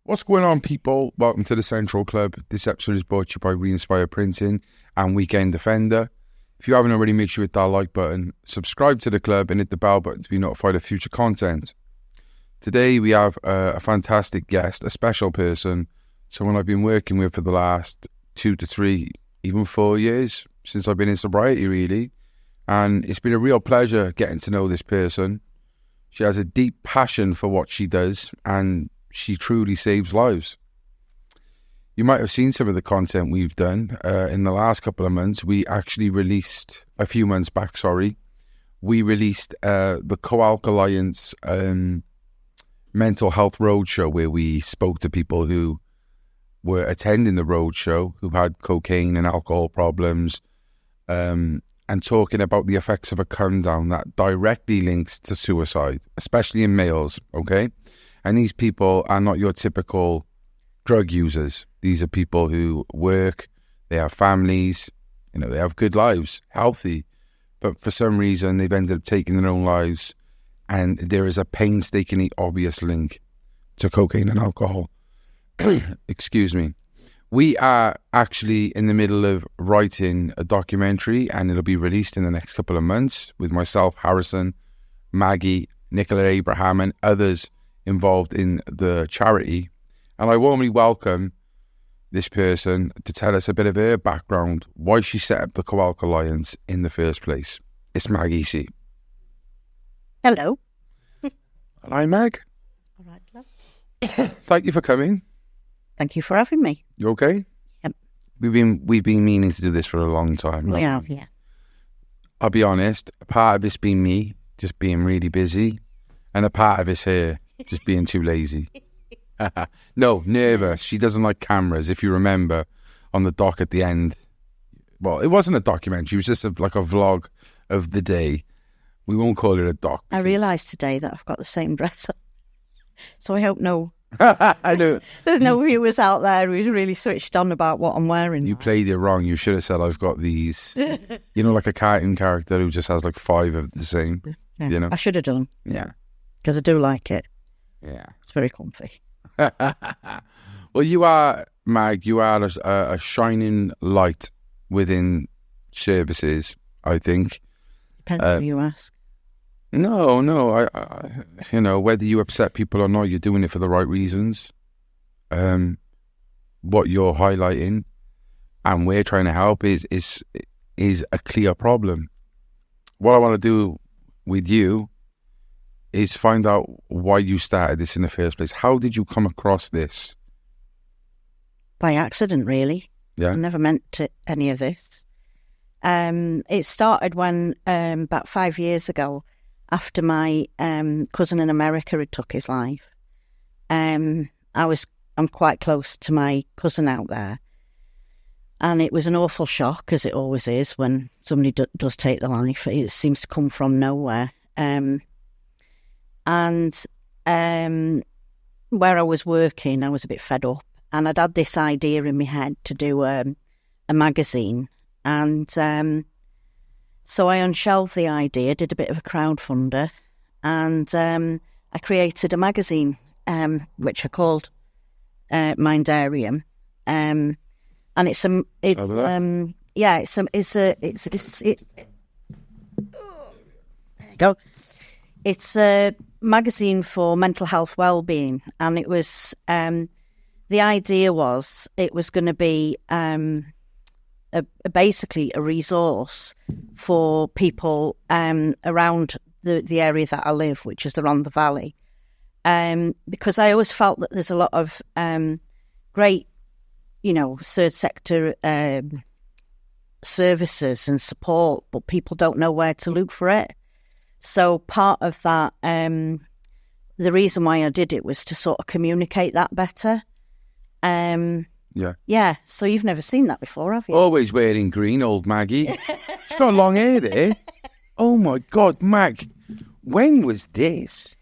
What's going on, people? Welcome to the Central Club. This episode is brought to you by Re-Inspire Printing and Weekend Defender. If you haven't already, make sure you hit that like button, subscribe to the club and hit the bell button to be notified of future content. Today we have a fantastic guest, a special person, someone I've been working with for the last 2 to 3, even 4 years, since I've been in sobriety, really. And it's been a real pleasure getting to know this person. She has a deep passion for what she does, and she truly saves lives. You might have seen some of the content we've done in the last couple of months. We actually released, a few months back, we released the Co-Alc Alliance Mental Health Roadshow, where we spoke to people who were attending the roadshow, who had cocaine and alcohol problems, and talking about the effects of a come down that directly links to suicide, especially in males, okay? And these people are not your typical drug users. These are people who work, they have families, they have good lives, healthy, but for some reason they've ended up taking their own lives, and there is a painstakingly obvious link to cocaine and alcohol. Excuse me. We are actually in the middle of writing a documentary, and it'll be released in the next couple of months with myself, Harrison, Maggie, Nicola Abraham, and others involved in the charity. And I warmly welcome this person to tell us a bit of her background, why she set up the Co-Alc Alliance in the first place. It's Maggie Cee. Hello. Hi, Mag. All right, love. Thank you for coming. Thank you for having me. You okay? Yep. We've been meaning to do this for a long time. We have, yeah. I'll be honest, a part of it's been me just being really busy, and a part of it's her just being too lazy. No, nervous. She doesn't like cameras. If you remember on the doc at the end, well, it wasn't a documentary. It was just like a vlog of the day. We won't call it a doc. I realised today that I've got the same dress on. So I hope I know. there's no viewers out there who's really switched on about what I'm wearing. You played it wrong. You should have said I've got these, like a cartoon character who just has like 5 of the same, Yeah, I should have done. Yeah. Because I do like it. Yeah. It's very comfy. Well, you are, Mag, you are a shining light within services, I think. Depends who you ask. No, I whether you upset people or not, you're doing it for the right reasons. What you're highlighting and we're trying to help is a clear problem. What I want to do with you is find out why you started this in the first place. How did you come across this? By accident, really. Yeah. I never meant any of this. It started when, about 5 years ago, after my cousin in America had took his life. I'm quite close to my cousin out there. And it was an awful shock, as it always is when somebody does take their life. It seems to come from nowhere. And where I was working, I was a bit fed up. And I'd had this idea in my head to do a magazine. And so I unshelved the idea, did a bit of a crowdfunder, and I created a magazine, which I called Mindarium. And it's a magazine for mental health well-being, and it was the idea was it was going to be basically a resource for people around the area that I live, which is the Rhondda Valley, because I always felt that there's a lot of great, third sector services and support, but people don't know where to look for it. So part of that, the reason why I did it was to sort of communicate that better. Yeah. So you've never seen that before, have you? Always wearing green, old Maggie. She's got long hair there. Oh my God, Mag. When was this?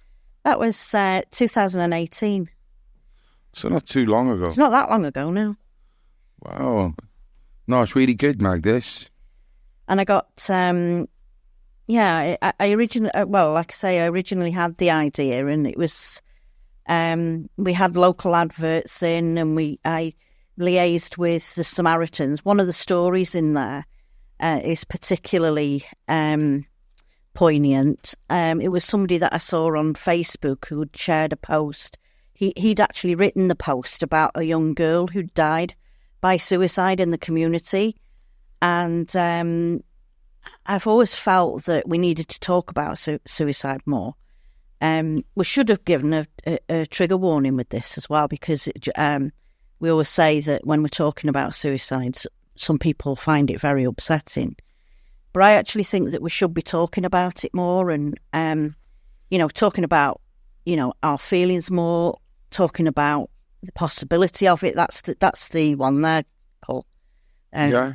That was 2018. So not too long ago. It's not that long ago, no. Wow. No, it's really good, Mag, this. And I got, I originally, I originally had the idea, and it was We had local adverts in, and I liaised with the Samaritans. One of the stories in there is particularly poignant. It was somebody that I saw on Facebook who had shared a post. He'd actually written the post about a young girl who died by suicide in the community. And I've always felt that we needed to talk about suicide more. We should have given a trigger warning with this as well, because we always say that when we're talking about suicides, some people find it very upsetting. But I actually think that we should be talking about it more, and talking about our feelings more, talking about the possibility of it. That's the one there, Cole. Yeah,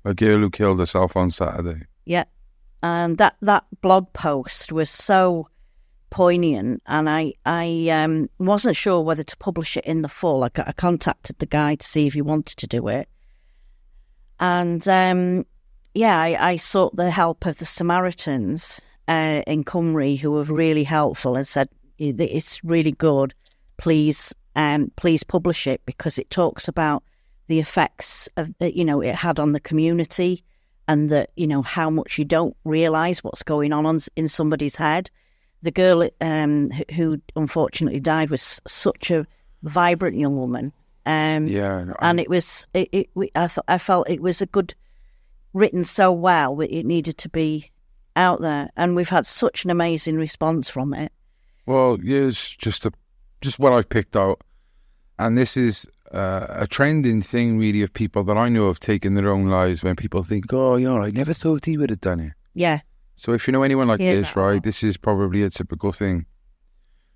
a girl who killed herself on Saturday. Yeah, and that blog post was so poignant, and I wasn't sure whether to publish it in the full. I contacted the guy to see if he wanted to do it, and I sought the help of the Samaritans in Cymru, who were really helpful and said, it's really good, please publish it, because it talks about the effects of it had on the community, and that how much you don't realise what's going on in somebody's head. The girl who unfortunately died was such a vibrant young woman, and it was I felt it was a good, written so well that it needed to be out there, and we've had such an amazing response from it. Well, it's just what I've picked out, and this is a trending thing really of people that I know have taken their own lives, when people think, oh, I never thought he would have done it. Yeah. So if you know anyone like this, right, this is probably a typical thing.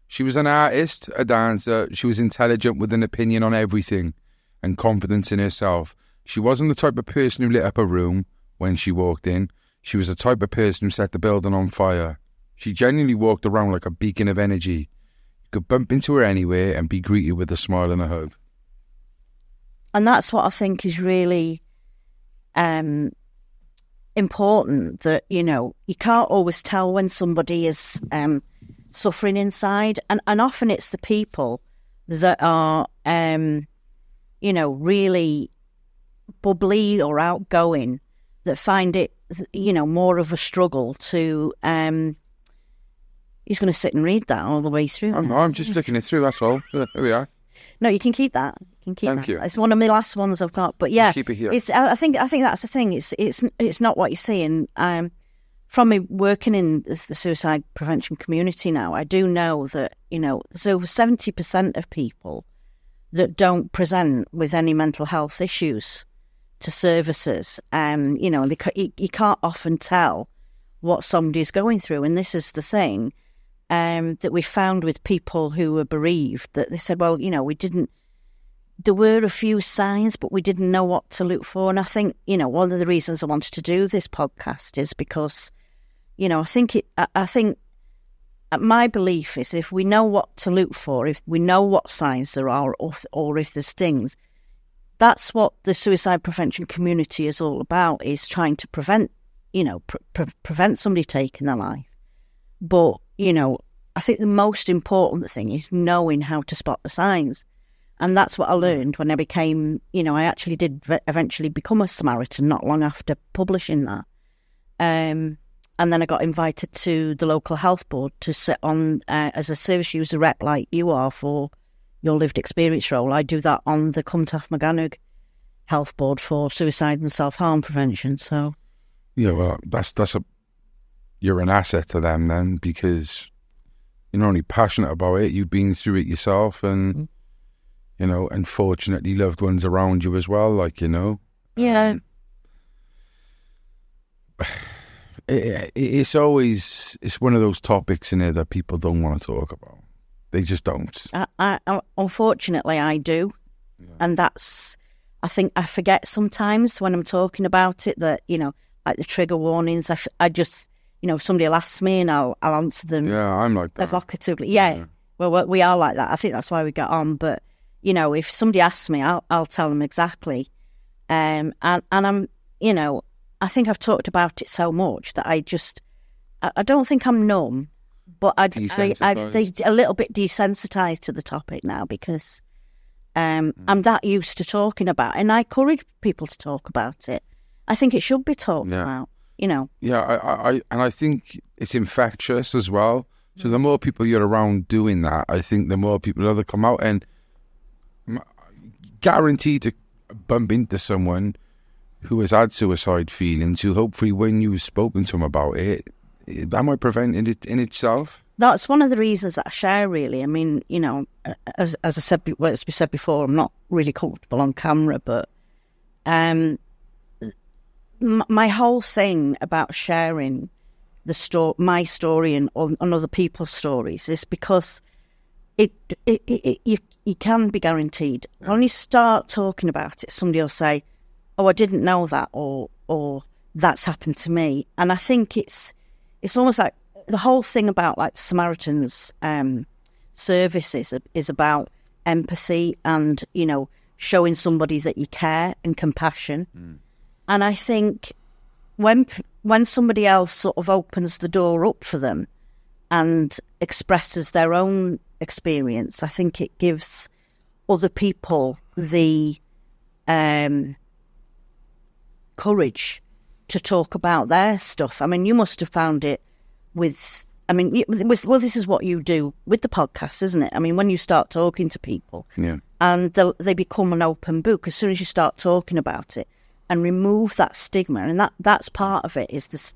She was an artist, a dancer. She was intelligent with an opinion on everything and confidence in herself. She wasn't the type of person who lit up a room when she walked in. She was the type of person who set the building on fire. She genuinely walked around like a beacon of energy. You could bump into her anywhere and be greeted with a smile and a hug. And that's what I think is really important, that, you can't always tell when somebody is suffering inside. And often it's the people that are, really bubbly or outgoing that find it, more of a struggle to... He's going to sit and read that all the way through. I'm just looking it through, that's all. There we are. No, you can keep that. Thank you. It's one of my last ones I've got. But yeah, keep it here. I think that's the thing. It's not what you're seeing. From me working in the suicide prevention community now, I do know that there's over 70% of people that don't present with any mental health issues to services. You can't often tell what somebody's going through, and this is the thing. That we found with people who were bereaved, that they said, well, there were a few signs, but we didn't know what to look for. And I think, one of the reasons I wanted to do this podcast is because, I think my belief is, if we know what to look for, if we know what signs there are, or if there's things, that's what the suicide prevention community is all about, is trying to prevent, prevent somebody taking their life. But, I think the most important thing is knowing how to spot the signs. And that's what I learned when I became, I actually did eventually become a Samaritan not long after publishing that. And then I got invited to the local health board to sit on as a service user rep like you are for your lived experience role. I do that on the Cumtaf Maganwg health board for suicide and self-harm prevention. So, yeah, well, you're an asset to them then, because you're not only passionate about it, you've been through it yourself, and unfortunately loved ones around you as well, Yeah. It's one of those topics in here that people don't want to talk about. They just don't. I unfortunately, I do. Yeah. And I think I forget sometimes when I'm talking about it that, like the trigger warnings, I just... somebody will ask me and I'll answer them. Yeah, I'm like that. Evocatively. Yeah. Well, we are like that. I think that's why we get on. But, if somebody asks me, I'll tell them exactly. And I'm, I think I've talked about it so much that I don't think I'm numb. But they're a little bit desensitized to the topic now because I'm that used to talking about it, and I encourage people to talk about it. I think it should be talked about, Yeah, I think it's infectious as well. So the more people you're around doing that, I think the more people will come out, and guaranteed to bump into someone who has had suicide feelings, who hopefully when you've spoken to them about it, that might prevent it in itself. That's one of the reasons that I share, really. I mean, as I said, as we said before, I'm not really comfortable on camera, but my whole thing about sharing my story and other people's stories is because you can be guaranteed. When you start talking about it, somebody will say, "Oh, I didn't know that," or "That's happened to me." And I think it's almost like the whole thing about like the Samaritans services is about empathy and showing somebody that you care and compassion. And I think when somebody else sort of opens the door up for them and expresses their own experience, I think it gives other people the courage to talk about their stuff. I mean, you must have found it this is what you do with the podcast, isn't it? I mean, when you start talking to people and they become an open book, as soon as you start talking about it and remove that stigma, and that's part of it, is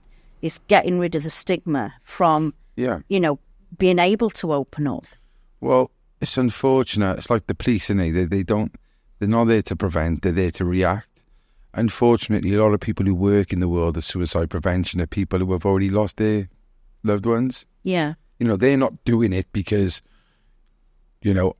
getting rid of the stigma from, being able to open up. Well, it's unfortunate. It's like the police, innit? They're not there to prevent, they're there to react. Unfortunately, a lot of people who work in the world of suicide prevention are people who have already lost their loved ones. Yeah. They're not doing it because, no,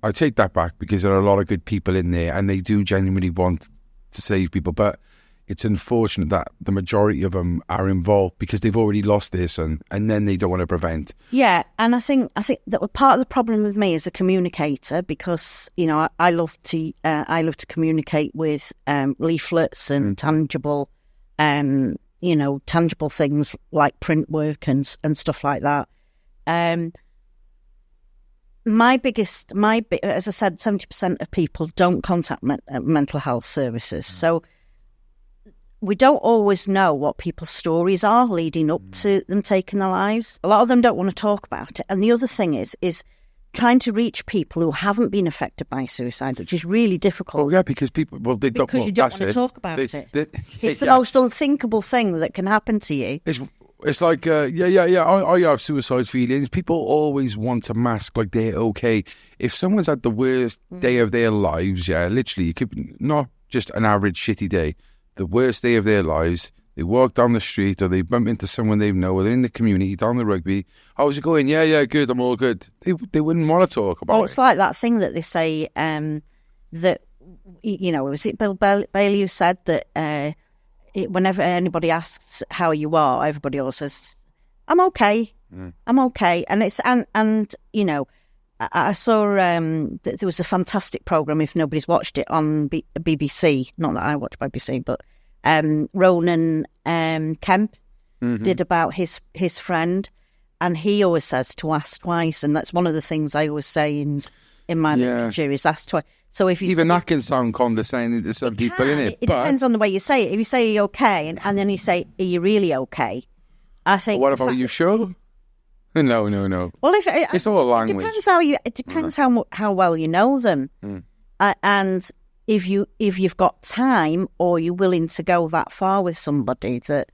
I take that back, because there are a lot of good people in there and they do genuinely want to save people. But it's unfortunate that the majority of them are involved because they've already lost their son and then they don't want to prevent. Yeah, and I think that part of the problem with me as a communicator, because I love to communicate with leaflets and tangible things like print work and stuff like that. As I said, 70% of people don't contact mental health services. So we don't always know what people's stories are leading up to them taking their lives. A lot of them don't want to talk about it. And the other thing is trying to reach people who haven't been affected by suicide, which is really difficult. Oh, yeah, because people, you don't want to talk about it. It's the yeah. most unthinkable thing that can happen to you. It's like, I have suicide feelings. People always want to mask like they're okay. If someone's had the worst day of their lives, literally, it could be not just an average shitty day, the worst day of their lives, they walk down the street or they bump into someone they know, or they're in the community, down the rugby. How's it going? Yeah, good, I'm all good. They wouldn't want to talk about it. It's like that thing that they say, that, was it Bill Bailey who said that whenever anybody asks how you are, everybody always says, "I'm okay, I'm okay." And I saw there was a fantastic programme, if nobody's watched it, on BBC. Not that I watch BBC, but Ronan Kemp did about his friend, and he always says to ask twice, and that's one of the things I always say in my literature is ask twice. So if you that can sound condescending to some people, innit? It depends on the way you say it. If you say, "Are you okay?" and then you say, "Are you really okay?" I think. What about, "Are you sure?" No. Well, it's all language. It depends how well you know them, and if you've got time or you're willing to go that far with somebody. That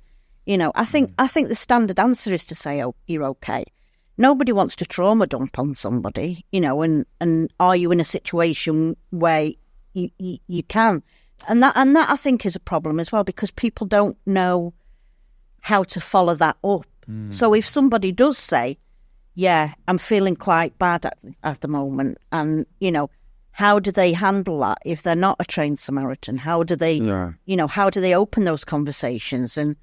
I think the standard answer is to say, "Oh, you're okay." Nobody wants to trauma dump on somebody, and are you in a situation where you can? And that I think is a problem as well, because people don't know how to follow that up. So if somebody does say, "Yeah, I'm feeling quite bad at the moment," and how do they handle that if they're not a trained Samaritan? How do they, how do they open those conversations? And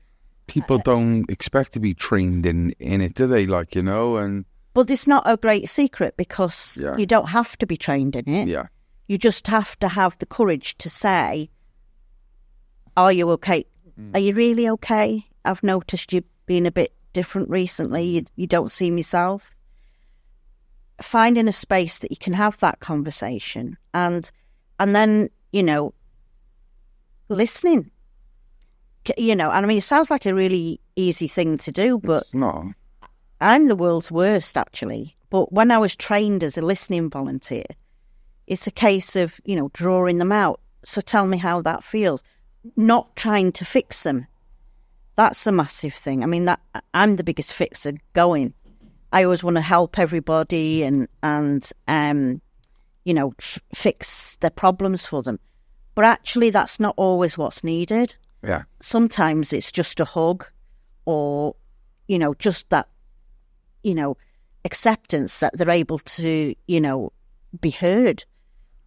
people don't expect to be trained in it, do they? But it's not a great secret, because you don't have to be trained in it. Yeah. You just have to have the courage to say, "Are you okay? Are you really okay? I've noticed you being a bit different recently. You don't seem yourself. Finding a space that you can have that conversation and then, listening. And I mean, it sounds like a really easy thing to do, but It's not. I'm the world's worst, actually. But when I was trained as a listening volunteer, it's a case of, drawing them out. So tell me how that feels. Not trying to fix them. That's a massive thing. I mean, I'm the biggest fixer going. I always want to help everybody and fix their problems for them. But actually, that's not always what's needed. Yeah. Sometimes it's just a hug or, just that, acceptance that they're able to, be heard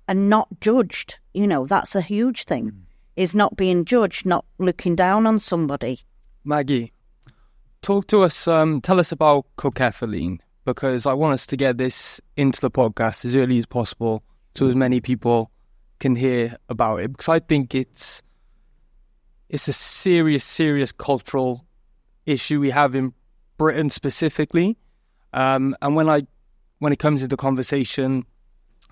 and not judged. That's a huge thing, is not being judged, not looking down on somebody. Maggie, talk to us, tell us about Co-Alc Alliance, because I want us to get this into the podcast as early as possible so as many people can hear about it, because I think it's a serious cultural issue we have in Britain specifically. And when it comes into conversation,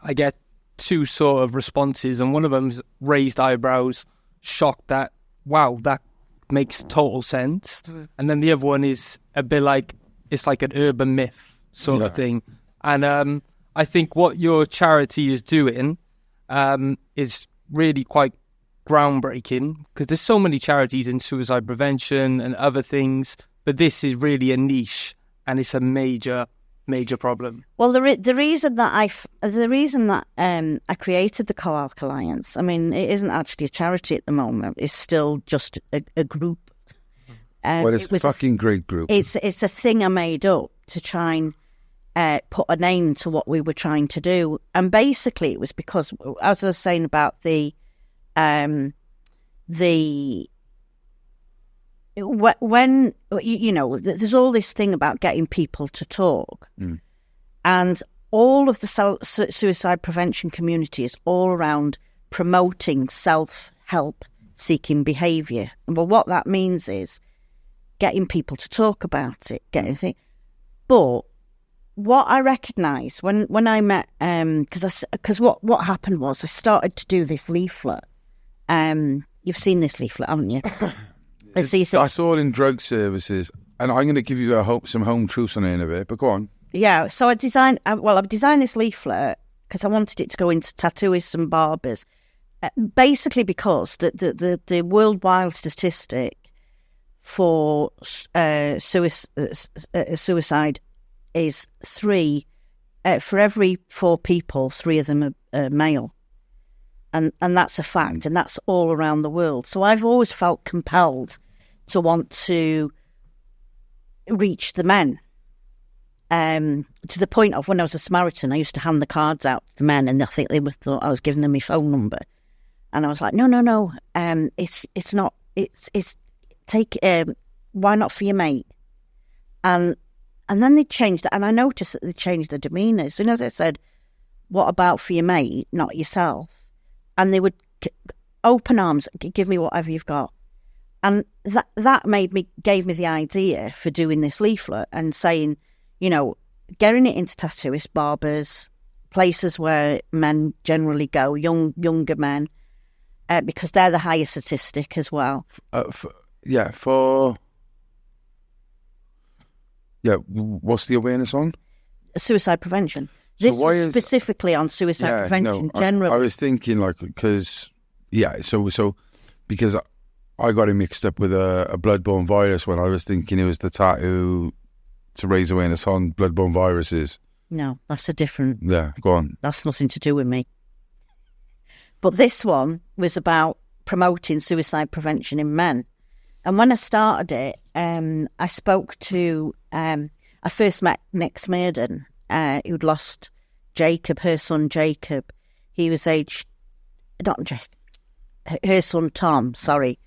I get two sort of responses, and one of them's raised eyebrows, shocked that, wow, that makes total sense. And then the other one is a bit like, it's like an urban myth sort of thing. And I think what your charity is doing is really quite groundbreaking, because there's so many charities in suicide prevention and other things, but this is really a niche and it's a major problem. Well, the reason that I created the Co-Alc Alliance, I mean, it isn't actually a charity at the moment. It's still just a group. It's a fucking great group. It's a thing I made up to try and put a name to what we were trying to do. And basically it was because, as I was saying about when there's all this thing about getting people to talk, and all of the suicide prevention community is all around promoting self-help seeking behaviour. Well, what that means is getting people to talk about it, but what I recognised when I met, because what happened was I started to do this leaflet. You've seen this leaflet, haven't you? I saw it in drug services, and I'm going to give you some home truths on it in a bit, but go on. Yeah, so I've designed this leaflet because I wanted it to go into tattooists and barbers, basically because the worldwide statistic for suicide is 3. For every 4 people, 3 of them are male. And that's a fact, and that's all around the world. So I've always felt compelled to want to reach the men. To the point of when I was a Samaritan, I used to hand the cards out to the men, and I think they thought I was giving them my phone number. And I was like, no, it's not. It's take. Why not for your mate? And then they changed it, and I noticed that they changed the demeanour. As soon as I said, "What about for your mate, not yourself?" And they would open arms, give me whatever you've got. And that gave me the idea for doing this leaflet and saying, getting it into tattooists, barbers, places where men generally go, younger men, because they're the highest statistic as well. What's the awareness on? Suicide prevention. This was specifically on suicide prevention generally. I was thinking because I got it mixed up with a bloodborne virus when I was thinking it was the tattoo to raise awareness on bloodborne viruses. No, that's a different... Yeah, go on. That's nothing to do with me. But this one was about promoting suicide prevention in men. And when I started it, I spoke to... I first met Nick Smearden, who'd lost Jacob, her son Jacob. He was her son Tom, sorry.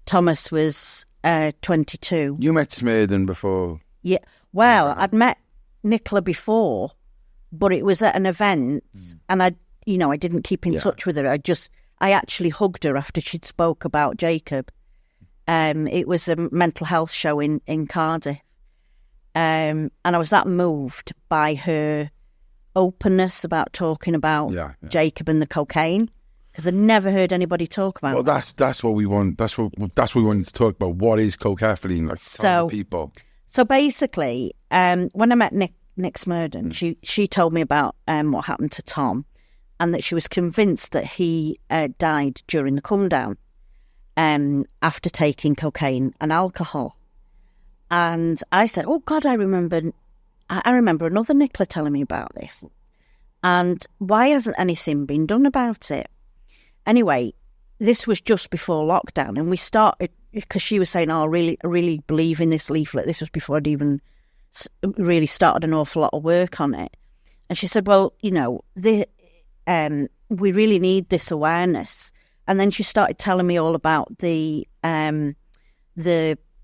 Thomas was 22. You met Smearden before? Yeah, well, I'd met Nicola before, but it was at an event, and I didn't keep in touch with her. I actually hugged her after she'd spoke about Jacob. It was a mental health show in Cardiff. and I was that moved by her openness about talking about Jacob and the cocaine, because I'd never heard anybody talk about Well, that's what we want. That's what we wanted to talk about. What is co-ethylene? Like, tell the people. So basically, when I met Nick Smurden, she told me about what happened to Tom, and that she was convinced that he died during the come down after taking cocaine and alcohol. And I said, "Oh God, I remember another Nicola telling me about this. And why hasn't anything been done about it?" Anyway, this was just before lockdown, and we started, because she was saying, "Oh, I really believe in this leaflet." This was before I'd even really started an awful lot of work on it. And she said, "Well, we really need this awareness." And then she started telling me all about the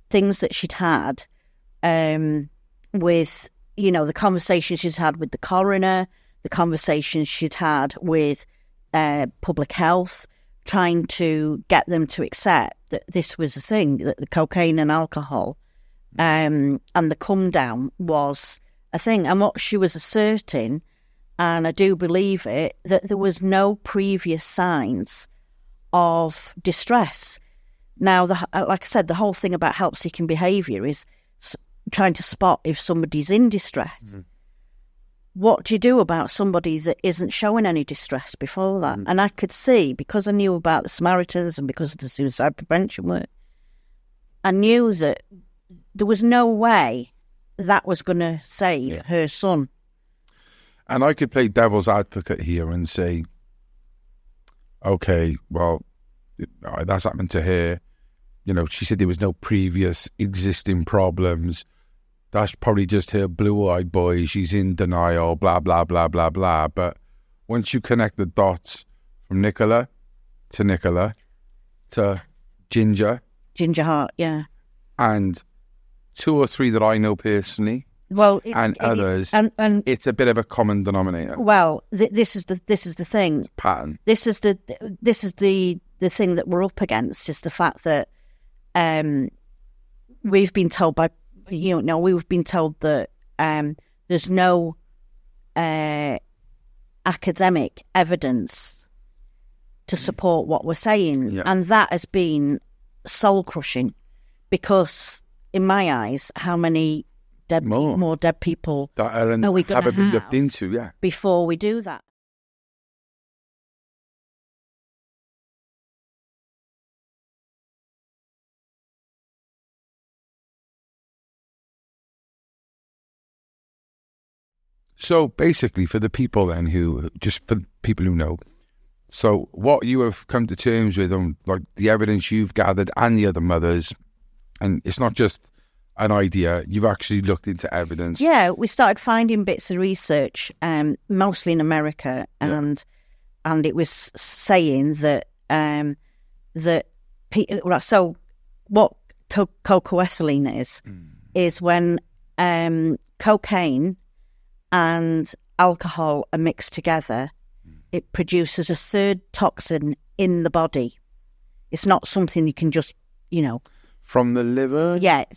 things that she'd had with, the conversations she's had with the coroner, the conversations she'd had with public health, trying to get them to accept that this was a thing, that the cocaine and alcohol and the come down was a thing. And what she was asserting, and I do believe it, that there was no previous signs of distress. Now, like I said, the whole thing about help-seeking behaviour is trying to spot if somebody's in distress. Mm-hmm. What do you do about somebody that isn't showing any distress before that? Mm-hmm. And I could see, because I knew about the Samaritans and because of the suicide prevention work, I knew that there was no way that was going to save her son. And I could play devil's advocate here and say, okay, well, that's happened to her. She said there was no previous existing problems. That's probably just her blue-eyed boy. She's in denial, blah, blah, blah, blah, blah. But once you connect the dots from Nicola to Ginger Hart, yeah. And 2 or 3 that I know personally, well, others, and it's a bit of a common denominator. Well, this is the thing. Pattern. This is the thing that we're up against, is the fact that we've been told by we've been told that there's no academic evidence to support what we're saying, and that has been soul crushing, because in my eyes, how many more dead people that are we going to have looked into before we do that? So basically, for the people then for people who know, so what you have come to terms with on like the evidence you've gathered and the other mothers, and it's not just an idea, you've actually looked into evidence. Yeah, we started finding bits of research, mostly in America, and it was saying that so what cocoethylene is when cocaine and alcohol are mixed together, it produces a third toxin in the body. It's not something you can just, from the liver. It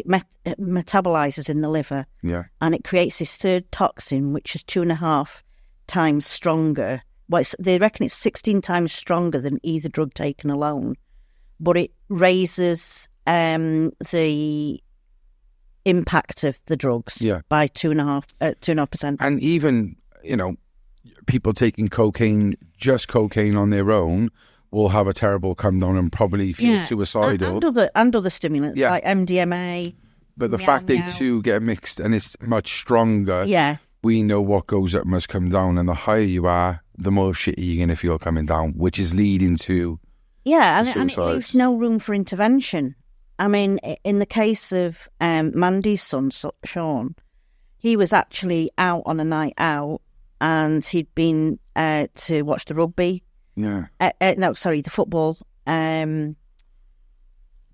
metabolizes in the liver. Yeah, and it creates this third toxin, which is 2.5 times stronger. Well, they reckon it's 16 times stronger than either drug taken alone, but it raises the impact of the drugs by 2.5%. And even, people taking just cocaine on their own will have a terrible come down and probably feel suicidal. And other stimulants like MDMA. But the fact they two get mixed and it's much stronger, we know what goes up must come down, and the higher you are, the more shitty you're going to feel coming down, which is leading to and it leaves no room for intervention. I mean, in the case of Mandy's son, Sean, he was actually out on a night out, and he'd been to watch the rugby. The football. And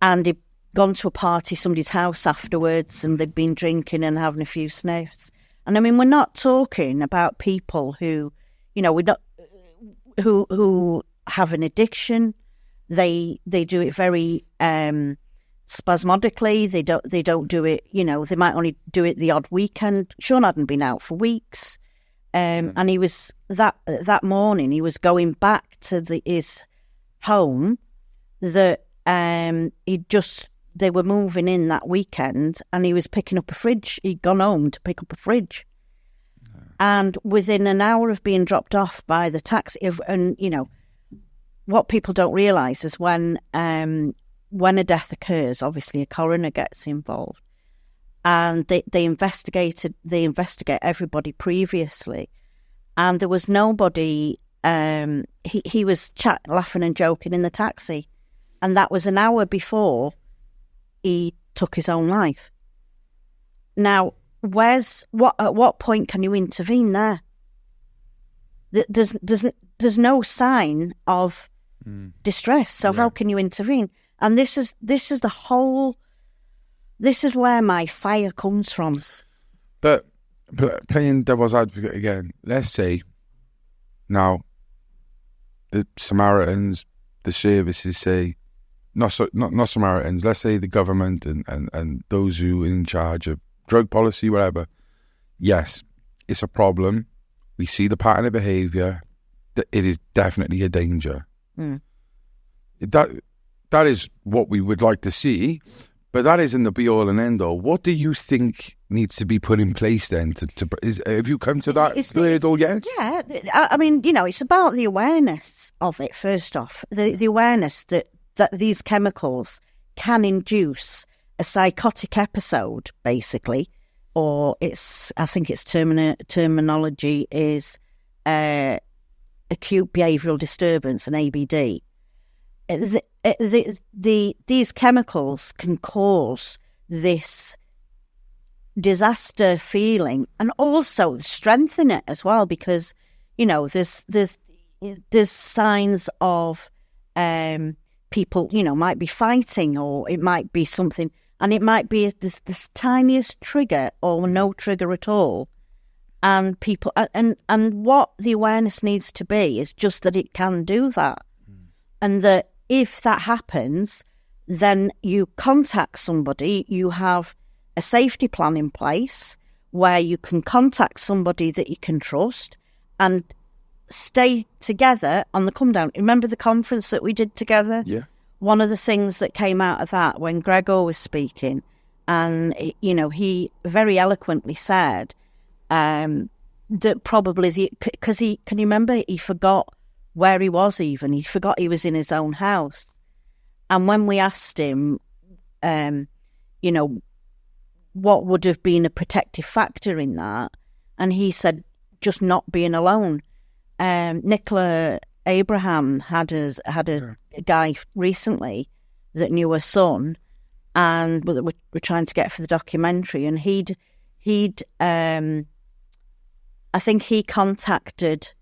he'd gone to a party, somebody's house afterwards, and they'd been drinking and having a few sniffs. And I mean, we're not talking about people who, who have an addiction. They do it very spasmodically. They don't do it, they might only do it the odd weekend. Sean hadn't been out for weeks. And he was, that morning, he was going back to his home that they were moving in that weekend, and he was picking up a fridge. He'd gone home to pick up a fridge. And within an hour of being dropped off by the taxi, and what people don't realise is when a death occurs, obviously a coroner gets involved, and they investigate everybody previously, and there was nobody. He was laughing and joking in the taxi, and that was an hour before he took his own life. Now, at what point can you intervene there? There's no sign of distress, so how can you intervene? And this is where my fire comes from. But playing devil's advocate again, let's say now the Samaritans, the services say, not Samaritans, let's say the government and those who are in charge of drug policy, whatever. Yes, it's a problem. We see the pattern of behaviour. It is definitely a danger. That is what we would like to see, but that isn't the be-all and end-all. What do you think needs to be put in place then? Have you come to that hurdle yet? Yeah, I mean, it's about the awareness of it, first off. The awareness that these chemicals can induce a psychotic episode, basically, or I think its terminology is acute behavioural disturbance, an ABD. These chemicals can cause this disaster feeling, and also strengthen it as well, because there's signs of people might be fighting, or it might be something, and it might be this tiniest trigger or no trigger at all, and people and what the awareness needs to be is just that it can do that, and that if that happens, then you contact somebody. You have a safety plan in place where you can contact somebody that you can trust and stay together on the come down. Remember the conference that we did together? Yeah. One of the things that came out of that when Gregor was speaking, and he very eloquently said that probably because can you remember, he forgot where he was. Even he forgot he was in his own house. And when we asked him, what would have been a protective factor in that, and he said just not being alone. Nicola Abraham had a guy recently that knew her son, and we're trying to get for the documentary, and he'd I think he contacted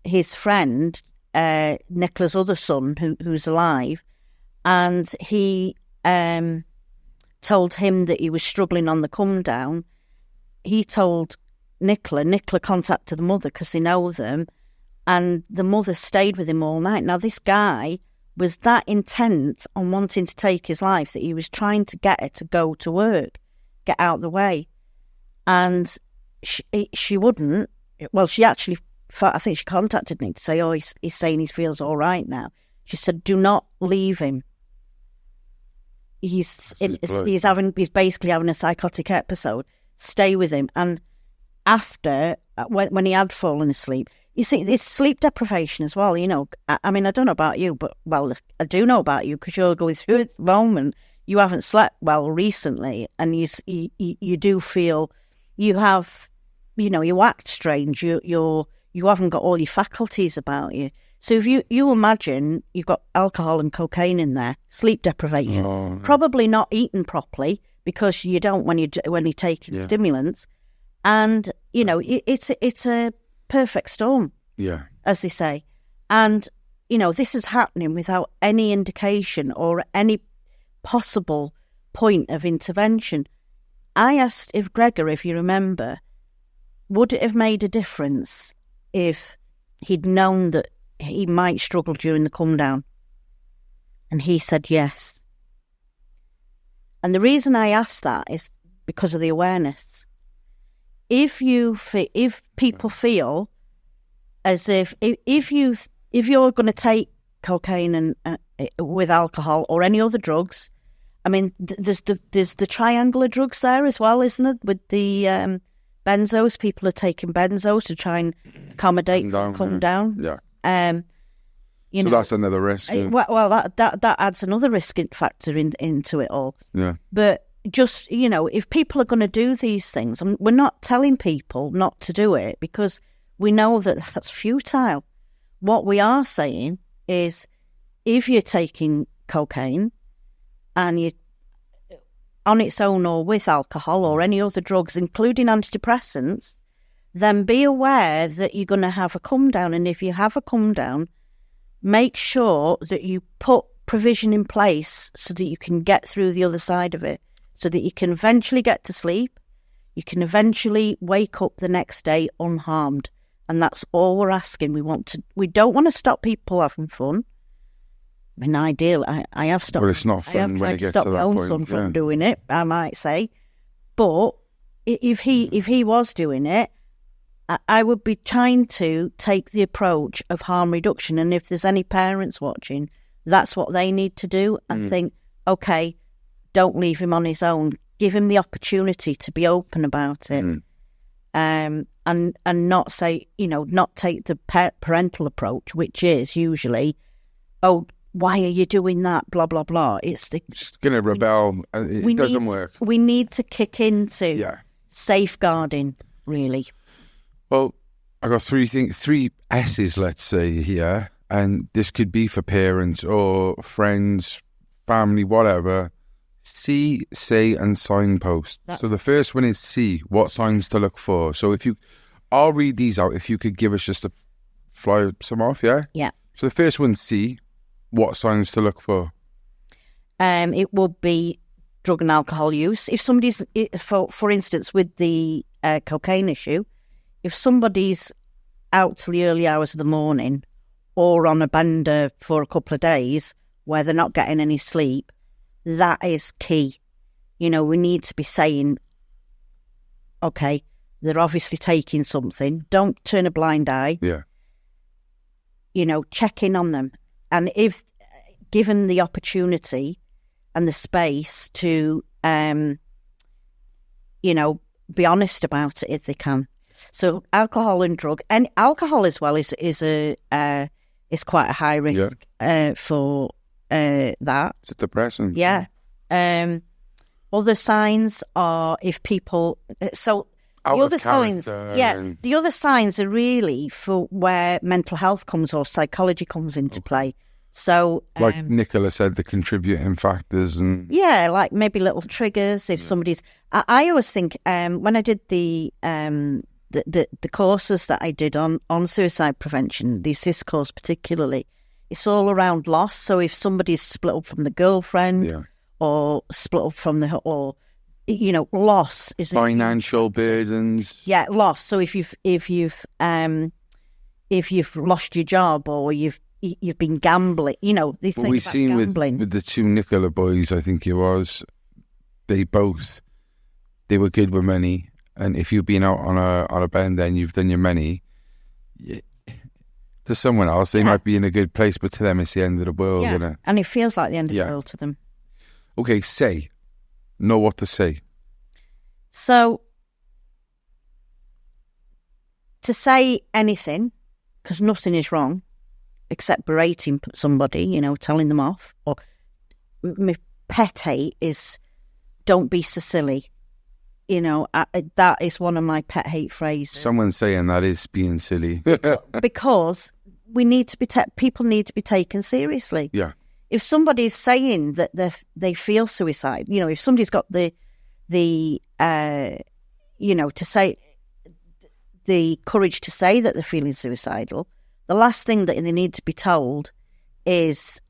his friend, Nicola's other son, who's alive, and he told him that he was struggling on the come down. He told Nicola contacted the mother because they know them, and the mother stayed with him all night. Now, this guy was that intent on wanting to take his life that he was trying to get her to go to work, get out of the way. And she wouldn't. Well, she actually, I think she contacted me to say, he's saying he feels all right now. She said, do not leave him. He's basically having a psychotic episode. Stay with him. And after, when he had fallen asleep, you see, it's sleep deprivation as well, I mean, I don't know about you, but, well, I do know about you because you're going through it at the moment. You haven't slept well recently, and you do feel you have, you act strange. You haven't got all your faculties about you. So if you imagine you've got alcohol and cocaine in there, sleep deprivation, probably not eating properly because you don't when you're taking stimulants, and it's a perfect storm, as they say, and this is happening without any indication or any possible point of intervention. I asked if Gregor, if you remember, would it have made a difference if he'd known that he might struggle during the come down? And he said yes. And the reason I ask that is because of the awareness. If people feel as if you're going to take cocaine and with alcohol or any other drugs, I mean, there's the triangle of drugs there as well, isn't it? With the benzos, people are taking benzos to try and accommodate come down. Yeah. So that's another risk. Yeah. Well, that adds another risk factor into it all. Yeah. But just, if people are going to do these things, and we're not telling people not to do it because we know that that's futile. What we are saying is, if you're taking cocaine and you on its own or with alcohol or any other drugs, including antidepressants, then be aware that you're going to have a come down. And if you have a come down, make sure that you put provision in place so that you can get through the other side of it, so that you can eventually get to sleep, you can eventually wake up the next day unharmed. And that's all we're asking. We don't want to stop people having fun. I mean, I have stopped. Well, it's not fun when it gets to that point. I have tried to stop my own son from doing it, I might say. But if he was doing it, I would be trying to take the approach of harm reduction. And if there's any parents watching, that's what they need to do. And think, okay, don't leave him on his own. Give him the opportunity to be open about it. And not say, not take the parental approach, which is usually, oh, why are you doing that? Blah, blah, blah. It's going to rebel. It doesn't work. We need to kick into safeguarding, really. Well, I got three S's, let's say, here. And this could be for parents or friends, family, whatever. See, say, and signpost. So the first one is see, what signs to look for. So I'll read these out. If you could give us just fly some off, yeah? Yeah. So the first one, see, what signs to look for? It would be drug and alcohol use. If somebody's, for instance, with the cocaine issue, if somebody's out till the early hours of the morning or on a bender for a couple of days where they're not getting any sleep, that is key. We need to be saying, okay, they're obviously taking something. Don't turn a blind eye. Yeah. Check in on them. And if given the opportunity and the space to, be honest about it if they can. So alcohol and drug, and alcohol as well is quite a high risk for that. It's a depressant. Yeah. Other signs are if people. So the other signs, the other signs are really for where mental health comes or psychology comes into play. So, like Nicola said, the contributing factors and like maybe little triggers. If somebody's, I always think when I did the courses that I did on suicide prevention, the assist course particularly, it's all around loss. So if somebody's split up from the girlfriend or split up from loss is financial burdens. Yeah, loss. So if you've lost your job or you've been gambling, these things. We've seen with the two Nicola boys, I think it was, they were good with money, and if you've been out on a bend and you've done your money, to someone else they might be in a good place, but to them it's the end of the world. Yeah. And it feels like the end of the world to them. Okay, know what to say. So to say anything, because nothing is wrong, except berating somebody, telling them off. Or my pet hate is, don't be so silly. That is one of my pet hate phrases. Someone saying that is being silly. Because we need to be people need to be taken seriously. Yeah. If somebody's saying that they feel suicide, if somebody's got the to say the courage to say that they're feeling suicidal, the last thing that they need to be told is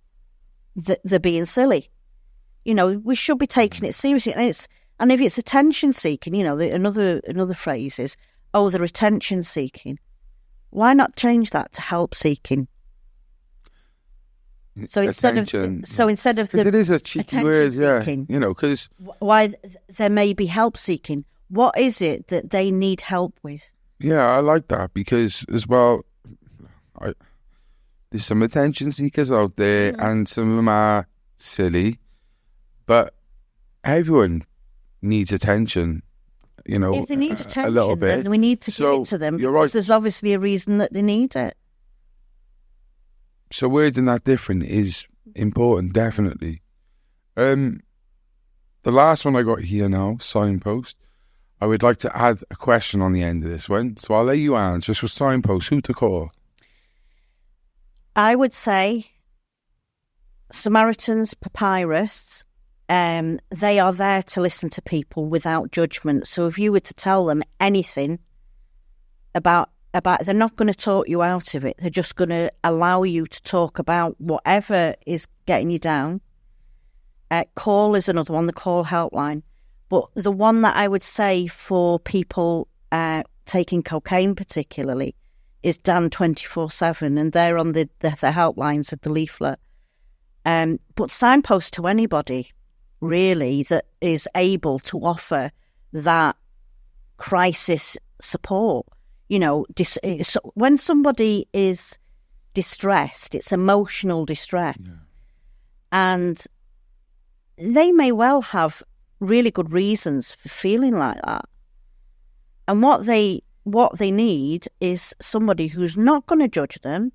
that they're being silly. We should be taking it seriously. And if it's attention seeking, another phrase is, oh, they're attention seeking. Why not change that to help seeking? So instead of it is a cheeky word, seeking, because why there may be help seeking. What is it that they need help with? Yeah, I like that because as well, there's some attention seekers out there, and some of them are silly, but everyone needs attention. If they need attention, a little bit, then we need to give it to them. You're right. There's obviously a reason that they need it. So wording that different is important, definitely. The last one I got here now, signpost. I would like to add a question on the end of this one. So I'll let you answer. Just for signpost, who to call? I would say Samaritans, Papyrus, they are there to listen to people without judgment. So if you were to tell them anything about they're not going to talk you out of it. They're just going to allow you to talk about whatever is getting you down. Call is another one, the call helpline. But the one that I would say for people taking cocaine particularly is Dan 24/7, and they're on the helplines of the leaflet. But signpost to anybody, really, that is able to offer that crisis support. When somebody is distressed, it's emotional distress. Yeah. And they may well have really good reasons for feeling like that. And what they need is somebody who's not going to judge them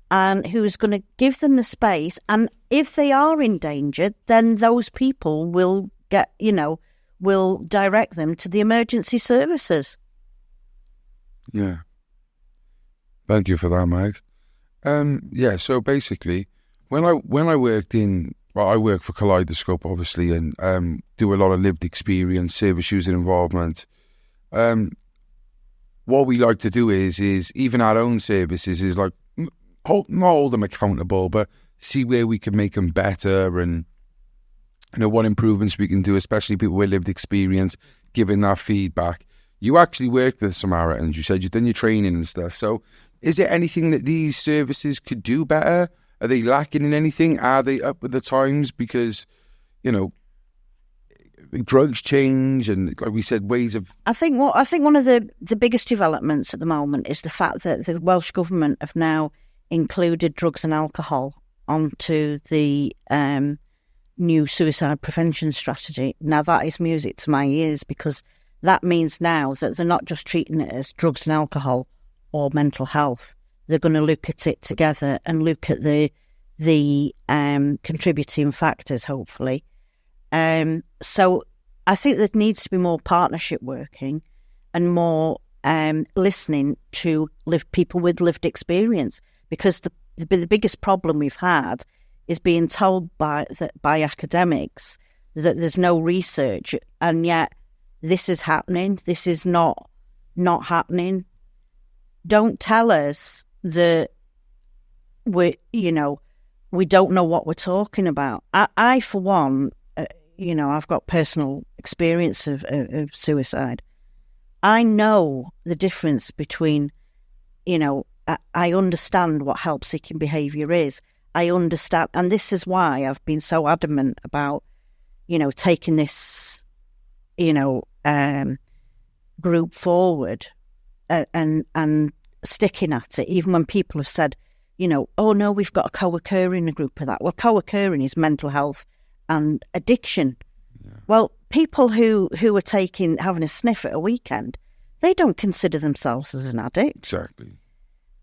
and who's going to give them the space. And if they are in danger, then those people will will direct them to the emergency services. Yeah. Thank you for that, Mag. So basically, when I worked I work for Kaleidoscope, obviously, and do a lot of lived experience, service user involvement. What we like to do is even our own services is like, not hold them accountable, but see where we can make them better and, what improvements we can do, especially people with lived experience, giving that feedback. You actually worked with Samaritans. You said you've done your training and stuff. So is there anything that these services could do better? Are they lacking in anything? Are they up with the times? Because, drugs change and, like we said, ways of... I think one of the biggest developments at the moment is the fact that the Welsh Government have now included drugs and alcohol onto the new suicide prevention strategy. Now, that is music to my ears, because that means now that they're not just treating it as drugs and alcohol or mental health. They're going to look at it together and look at the contributing factors, hopefully. So I think there needs to be more partnership working and more listening to people with lived experience, because the biggest problem we've had is being told by academics that there's no research, and yet this is happening. This is not happening. Don't tell us that we don't know what we're talking about. I for one, I've got personal experience of suicide. I know the difference between, I understand what help-seeking behaviour is. I understand, and this is why I've been so adamant about, taking this, group forward and sticking at it, even when people have said, oh no, we've got a co-occurring group of that. Well, co-occurring is mental health and addiction. Yeah. Well, people who are having a sniff at a weekend, they don't consider themselves as an addict. Exactly.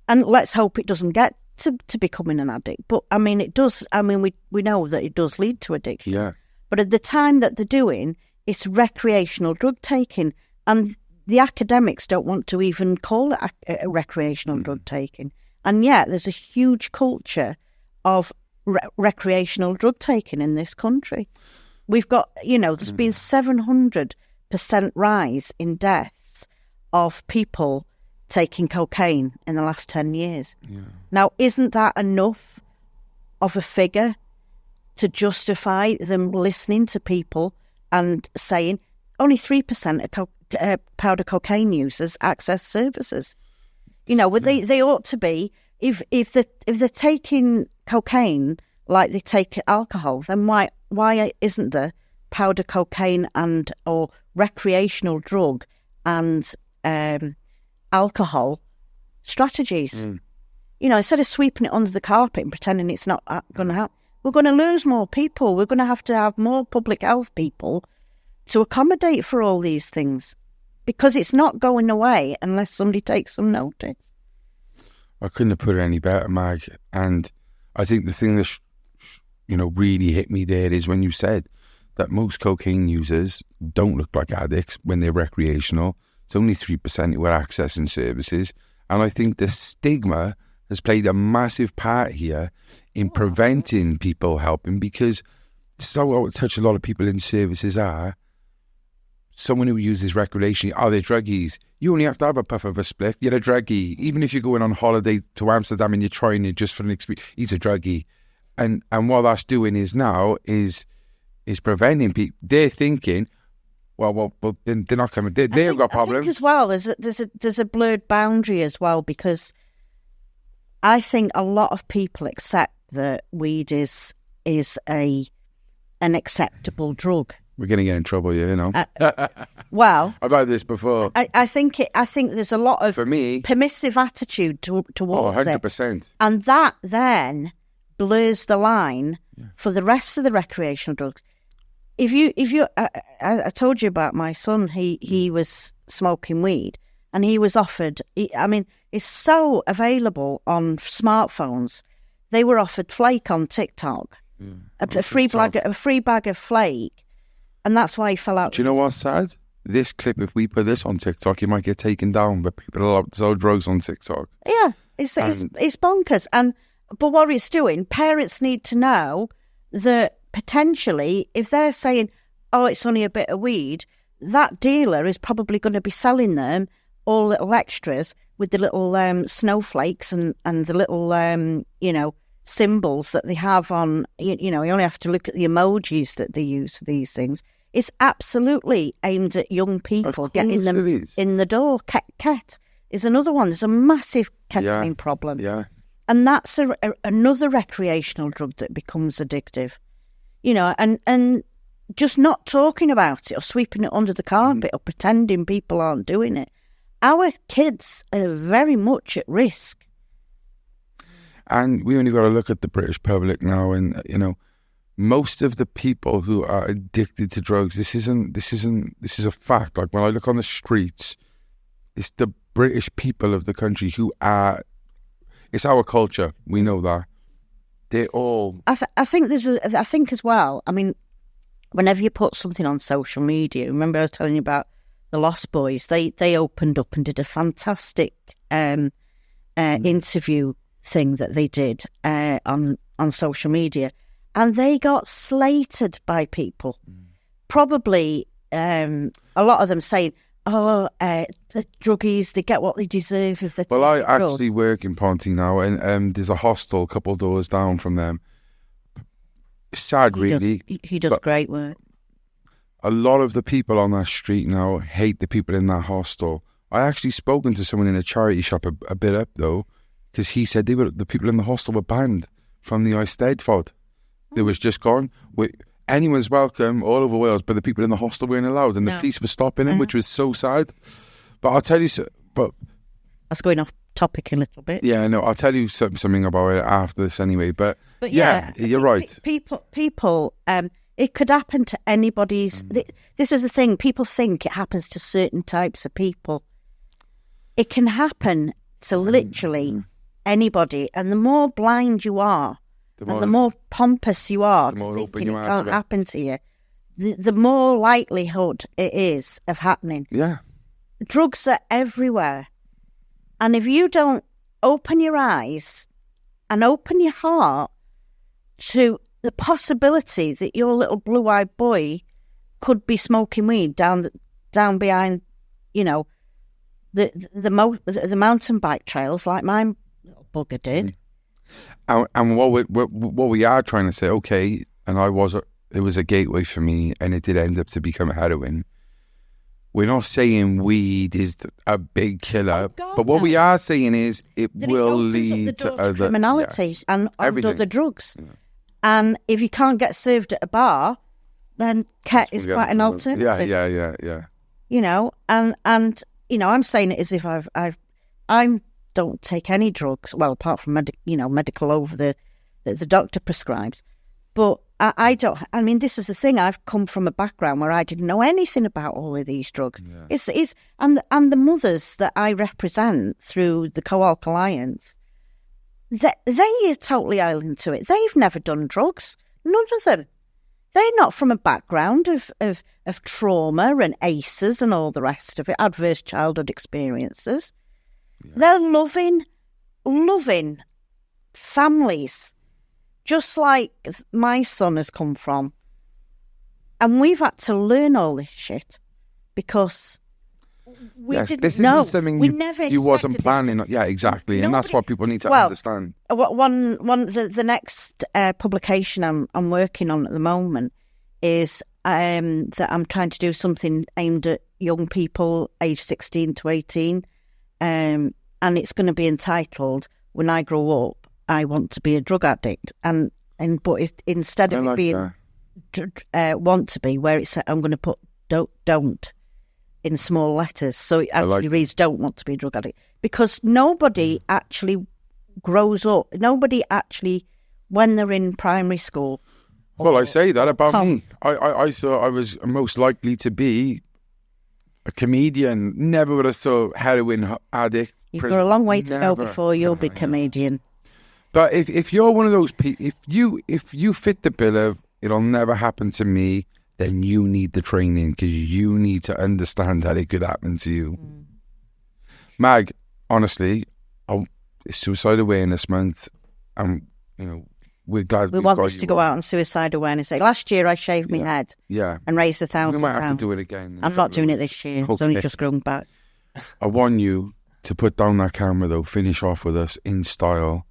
And let's hope it doesn't get to becoming an addict. But I mean, it does. I mean, we know that it does lead to addiction. Yeah. But at the time that they're doing, it's recreational drug taking, and the academics don't want to even call it a recreational drug taking. And yet there's a huge culture of recreational drug taking in this country. We've got, there's been 700% rise in deaths of people taking cocaine in the last 10 years. Yeah. Now, isn't that enough of a figure to justify them listening to people and saying only 3% of powder cocaine users access services? You know, they ought to be. If they're taking cocaine like they take alcohol, then why isn't there powder cocaine and or recreational drug and alcohol strategies? You know, instead of sweeping it under the carpet and pretending it's not going to happen, we're going to lose more people. We're going to have more public health people to accommodate for all these things, because it's not going away unless somebody takes some notice. I couldn't have put it any better, Mag. And I think the thing that really hit me there is when you said that most cocaine users don't look like addicts when they're recreational. It's only 3% who are accessing services. And I think the stigma has played a massive part here in preventing people helping, because so touch a lot of people in services are someone who uses recreationally. Oh, they're druggies. You only have to have a puff of a spliff. You're a druggie. Even if you're going on holiday to Amsterdam and you're trying it just for an experience, he's a druggie. And what that's doing is preventing people. They're thinking, well, they're not coming. They've got problems. I think as well, there's a blurred boundary as well, because I think a lot of people accept that weed is an acceptable drug. We're going to get in trouble, you know. Well, I've had this before. I think there's a lot of for me permissive attitude towards 100%. it, and that then blurs the line for the rest of the recreational drugs. If you, I told you about my son. He was smoking weed, and he was offered. It's so available on smartphones. They were offered flake on TikTok, a free bag of flake, and that's why he fell out. Do you know what's sad? This clip, if we put this on TikTok, it might get taken down. But people are allowed to sell drugs on TikTok. Yeah, it's bonkers. But what it's doing, parents need to know that potentially, if they're saying, "Oh, it's only a bit of weed," that dealer is probably going to be selling them all little extras with the little snowflakes and the little symbols that they have on. You only have to look at the emojis that they use for these things. It's absolutely aimed at young people, getting them in the door. Ket is another one. There's a massive ketamine problem. Yeah. And that's another recreational drug that becomes addictive. And just not talking about it or sweeping it under the carpet or pretending people aren't doing it. Our kids are very much at risk. And we only got to look at the British public now, and most of the people who are addicted to drugs, this is a fact. Like when I look on the streets, it's the British people of the country who are. It's our culture. We know that. They're all. I think as well. I mean, whenever you put something on social media, remember I was telling you about the Lost Boys. They opened up and did a fantastic interview thing that they did on social media, and they got slated by people. Probably a lot of them saying, "Oh, the druggies, they get what they deserve if they're taking drugs." Well, I drugs. actually work in Ponty now, and there's a hostel a couple of doors down from them. Sad, really. He does great work. A lot of the people on that street now hate the people in that hostel. I actually spoken to someone in a charity shop a bit up, though, because he said the people in the hostel were banned from the Eisteddfod. They was just gone. Anyone's welcome all over Wales, but the people in the hostel weren't allowed, and the police were stopping them, which was so sad. But I'll tell you, that's going off topic a little bit. Yeah, no, I'll tell you something about it after this anyway. But yeah, you're right. People, it could happen to anybody's. This is the thing. People think it happens to certain types of people. It can happen to literally anybody, and the more blind you are, the more pompous you are to thinking it can't happen to you, the more likelihood it is of happening. Yeah. Drugs are everywhere. And if you don't open your eyes and open your heart to the possibility that your little blue-eyed boy could be smoking weed down behind, the mountain bike trails like my little bugger did. And what we are trying to say, okay, and it was a gateway for me, and it did end up to become heroin. we're not saying weed is a big killer, Oh, God, but what no. we are saying is it That will opens up the lead door to other criminality yes, and everything. other drugs. Yeah. And if you can't get served at a bar, then ket is quite an alternative. Yeah. You know, and you know, I'm saying it as if I don't take any drugs, well, apart from medical over that the doctor prescribes. But I don't. I mean, this is the thing. I've come from a background where I didn't know anything about all of these drugs. Yeah. And the mothers that I represent through the Co-Alc Alliance, they are totally alien to it. They've never done drugs. None of them. They're not from a background of trauma and ACEs and all the rest of it, adverse childhood experiences. Yeah. They're loving families, just like my son has come from. And we've had to learn all this shit because we didn't this know. Isn't something we never you wasn't expected planning. Yeah, exactly. And that's what people need to understand. The next publication I'm working on at the moment is that I'm trying to do something aimed at young people aged 16 to 18. And it's going to be entitled, When I Grow Up, I Want to Be a Drug Addict. Instead of it being want to be, where it's I'm going to put don't in small letters, so it actually reads don't want to be a drug addict, because nobody actually grows up. Nobody actually, when they're in primary school. Well, I say that about me. I thought I was most likely to be a comedian. Never would have thought heroin addict. You've got a long way to go before you'll be comedian. But if you're one of those people, if you fit the bill of it'll never happen to me, then you need the training, because you need to understand that it could happen to you. Mag, honestly, it's Suicide Awareness Month, and we're glad we want this to go out on Suicide Awareness Day. Last year I shaved my head and raised £1,000. We might have to do it again. I'm not doing it this year. Okay. It's only just grown back. I want you to put down that camera, though. Finish off with us in style.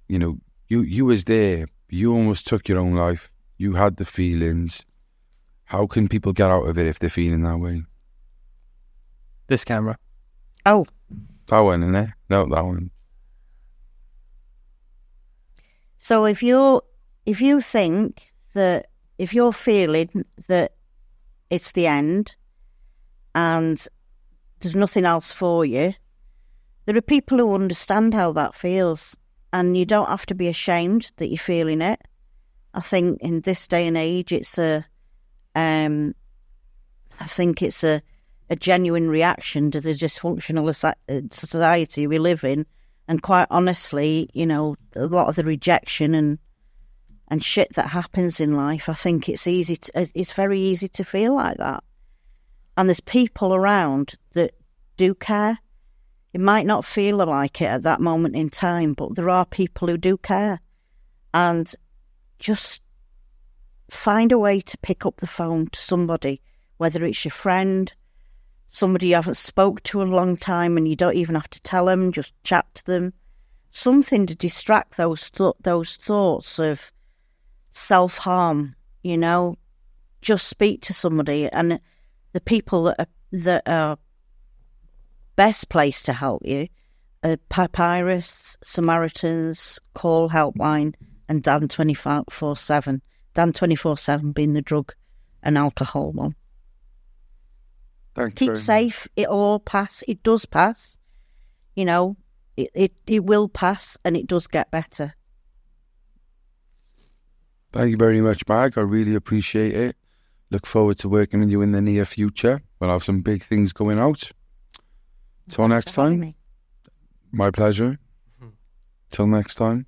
You was there. You almost took your own life. You had the feelings. How can people get out of it if they're feeling that way? This camera. Oh. That one, isn't it? No, that one. So if you think that, if you're feeling that it's the end and there's nothing else for you, there are people who understand how that feels, and you don't have to be ashamed that you're feeling it. I think in this day and age, it's a genuine reaction to the dysfunctional society we live in. And quite honestly, a lot of the rejection and shit that happens in life, I think it's very easy to feel like that. And there's people around that do care. It might not feel like it at that moment in time, but there are people who do care. And just find a way to pick up the phone to somebody, whether it's your friend, somebody you haven't spoke to in a long time, and you don't even have to tell them, just chat to them. Something to distract those thoughts of self-harm, Just speak to somebody, and the people that are best placed to help you are Papyrus, Samaritans, Call Helpline, and Dan 24/7. Dan 24/7 being the drug and alcohol one. Keep safe. It'll all pass. It does pass. It will pass, and it does get better. Thank you very much, Mag. I really appreciate it. Look forward to working with you in the near future. We'll have some big things going out. Till next time. My pleasure. Till next time.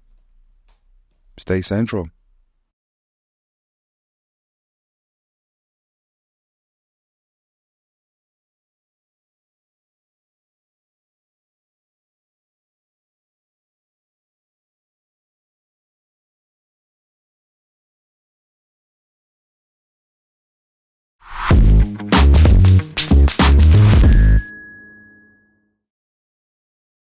Stay central.